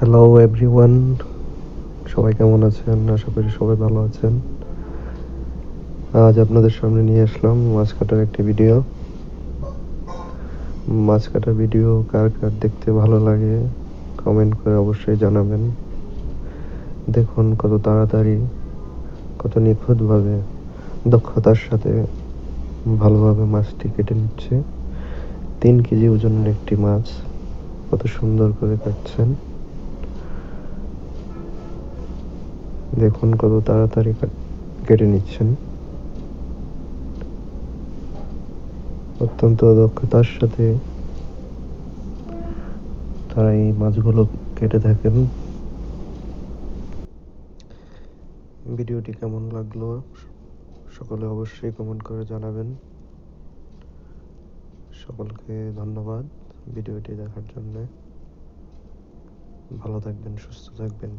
Hello everyone, সবাই কেমন আছেন? আশা করি সবাই ভালো আছেন। আজ আপনাদের সামনে নিয়ে আসলাম মাছ কাটার একটি ভিডিও। মাছ কাটার ভিডিও কার কার দেখতে ভালো লাগে কমেন্ট করে অবশ্যই জানাবেন। দেখুন কত তাড়াতাড়ি, কত নিখুঁতভাবে, দক্ষতার সাথে ভালোভাবে মাছটি কেটে নিচ্ছে। 3 কেজি ওজনের একটি মাছ কত সুন্দর করে কাটছেন। দেখুন কত তাড়াতাড়ি কেটে নিচ্ছেন। অত্যন্ত দক্ষতার সাথে তারা এই মাছগুলো কেটে থাকেন। ভিডিওটি কেমন লাগলো সকলে অবশ্যই কমেন্ট করে জানাবেন। সকলকে ধন্যবাদ ভিডিওটি দেখার জন্য। ভালো থাকবেন, সুস্থ থাকবেন।